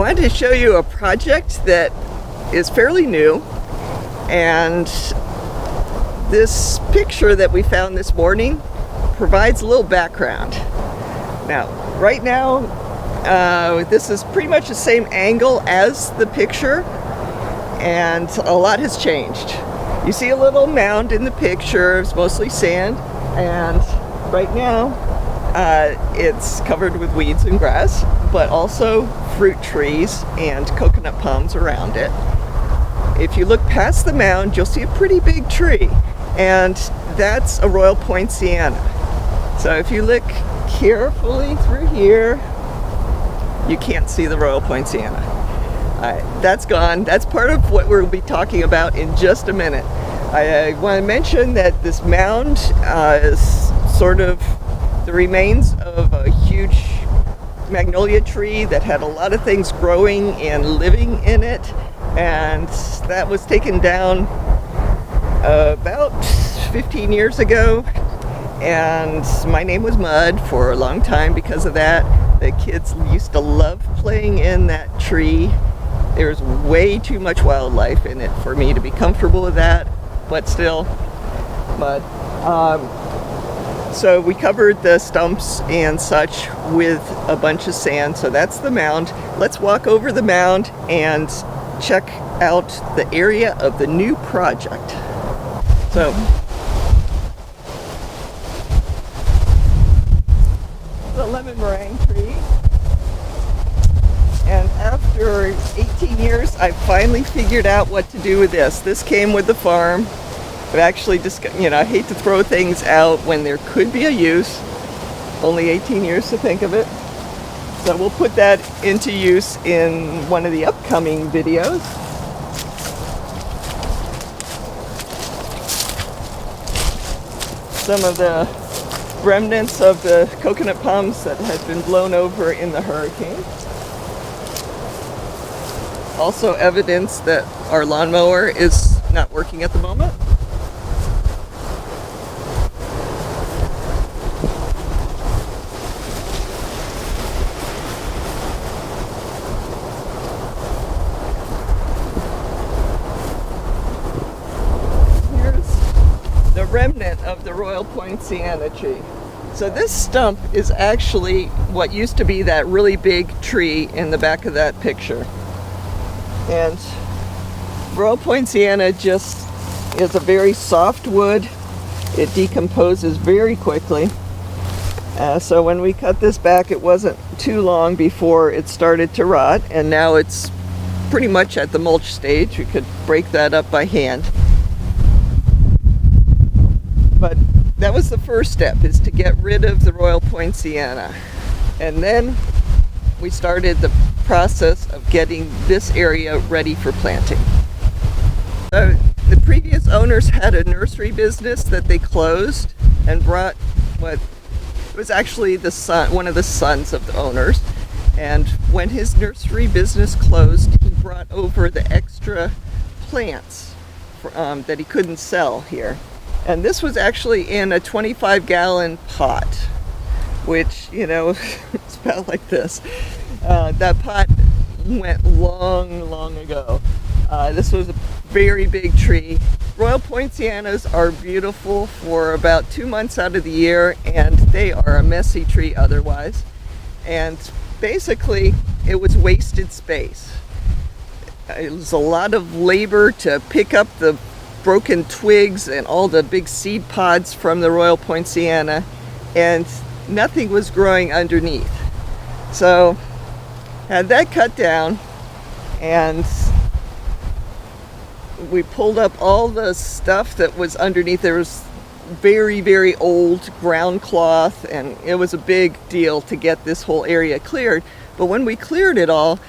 wanted to show you a project that is fairly new, and this picture that we found this morning provides a little background. Now, right now, this is pretty much the same angle as the picture, and a lot has changed. You see a little mound in the picture. It's mostly sand, and right now it's covered with weeds and grass, but also fruit trees and coconut palms around it. If you look past the mound, you'll see a pretty big tree, and that's a Royal Poinciana. So if you look carefully through here, you can't see the Royal Poinciana. That's gone. That's part of what we'll be talking about in just a minute. I want to mention that this mound is sort of the remains of a huge magnolia tree that had a lot of things growing and living in it, and that was taken down about 15 years ago, and my name was Mud for a long time because of that. The kids used to love playing in that tree. There's way too much wildlife in it for me to be comfortable with that, but still, Mud. So we covered the stumps and such with a bunch of sand, so that's the mound. Let's walk over the mound and check out the area of the new project. So, the lemon meringue tree, and after 18 years I finally figured out what to do with this. This came with the farm. I've actually just, I hate to throw things out when there could be a use. Only 18 years to think of it. So we'll put that into use in one of the upcoming videos. Some of the remnants of the coconut palms that had been blown over in the hurricane. Also evidence that our lawnmower is not working at the moment. Remnant of the Royal Poinciana tree. So this stump is actually what used to be that really big tree in the back of that picture. And Royal Poinciana just is a very soft wood. It decomposes very quickly. So when we cut this back, it wasn't too long before it started to rot, and now it's pretty much at the mulch stage. We could break that up by hand. But that was the first step, is to get rid of the Royal Poinciana. And then we started the process of getting this area ready for planting. So the previous owners had a nursery business that they closed and brought what was actually the son, one of the sons of the owners. And when his nursery business closed, he brought over the extra plants that he couldn't sell here. And this was actually in a 25-gallon pot, which, it's about like this. That pot went long ago. This was a very big tree. Royal Poincianas are beautiful for about 2 months out of the year, and they are a messy tree otherwise. And basically, it was wasted space. It was a lot of labor to pick up the broken twigs and all the big seed pods from the Royal Poinciana, and nothing was growing underneath. So had that cut down, and we pulled up all the stuff that was underneath. There was very old ground cloth, and it was a big deal to get this whole area cleared. But when we cleared it all,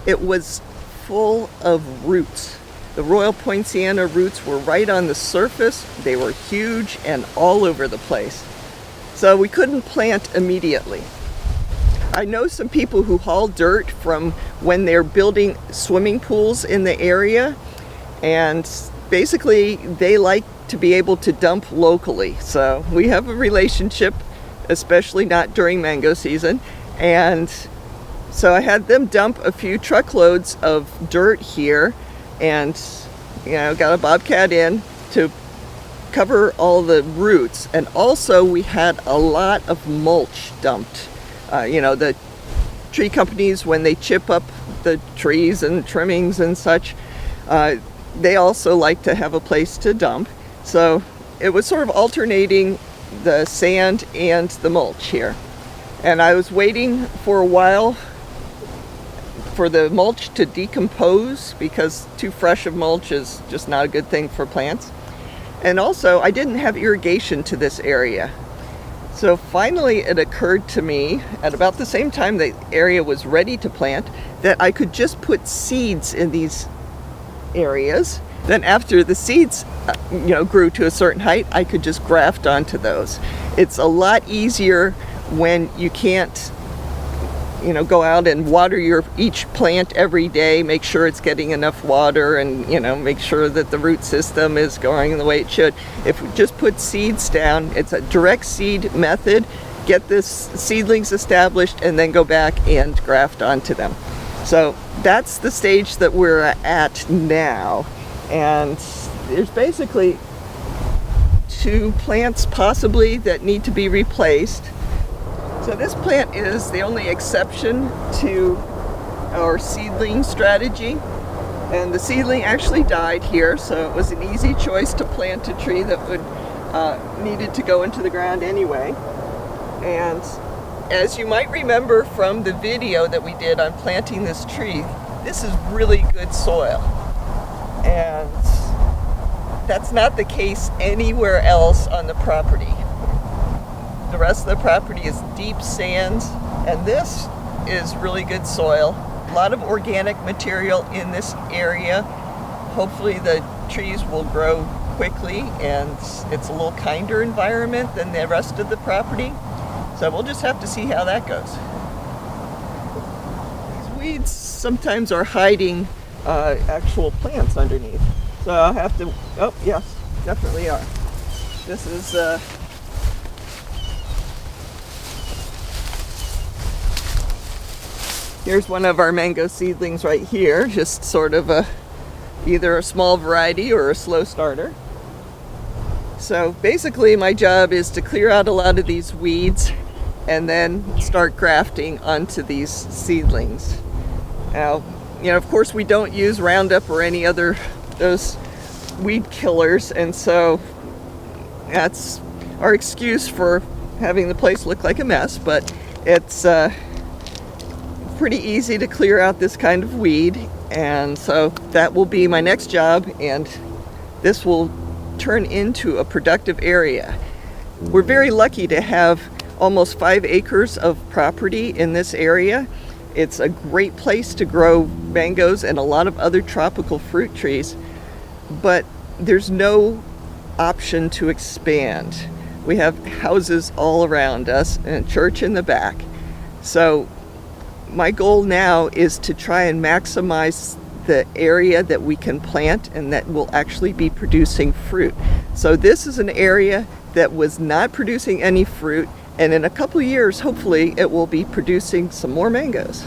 it was full of roots. The Royal Poinciana roots were right on the surface. They were huge and all over the place. So we couldn't plant immediately. I know some people who haul dirt from when they're building swimming pools in the area, and basically they like to be able to dump locally. So we have a relationship, especially not during mango season, and So I had them dump a few truckloads of dirt here, and got a bobcat in to cover all the roots. And also we had a lot of mulch dumped. The tree companies, when they chip up the trees and trimmings and such, they also like to have a place to dump. So it was sort of alternating the sand and the mulch here. And I was waiting for a while for the mulch to decompose, because too fresh of mulch is just not a good thing for plants. And also, I didn't have irrigation to this area. So finally it occurred to me, at about the same time the area was ready to plant, that I could just put seeds in these areas. Then after the seeds grew to a certain height, I could just graft onto those. It's a lot easier when you can't go out and water each plant every day, make sure it's getting enough water, and make sure that the root system is going the way it should. If we just put seeds down, it's a direct seed method, get this seedlings established, and then go back and graft onto them. So that's the stage that we're at now. And there's basically 2 plants possibly that need to be replaced. So this plant is the only exception to our seedling strategy, and the seedling actually died here, so it was an easy choice to plant a tree that would needed to go into the ground anyway. And as you might remember from the video that we did on planting this tree, this is really good soil, and that's not the case anywhere else on the property. The rest of the property is deep sands, and this is really good soil. A lot of organic material in this area. Hopefully the trees will grow quickly, and it's a little kinder environment than the rest of the property. So we'll just have to see how that goes. These weeds sometimes are hiding actual plants underneath. So I'll have to, oh yes, definitely are. This is here's one of our mango seedlings right here, just sort of either a small variety or a slow starter. So basically my job is to clear out a lot of these weeds and then start grafting onto these seedlings. Now, of course we don't use Roundup or any other those weed killers, and so that's our excuse for having the place look like a mess, but it's pretty easy to clear out this kind of weed, and so that will be my next job, and this will turn into a productive area. We're very lucky to have almost 5 acres of property in this area. It's a great place to grow mangoes and a lot of other tropical fruit trees, but there's no option to expand. We have houses all around us and a church in the back. So my goal now is to try and maximize the area that we can plant and that will actually be producing fruit. So this is an area that was not producing any fruit, and in a couple years, hopefully, it will be producing some more mangoes.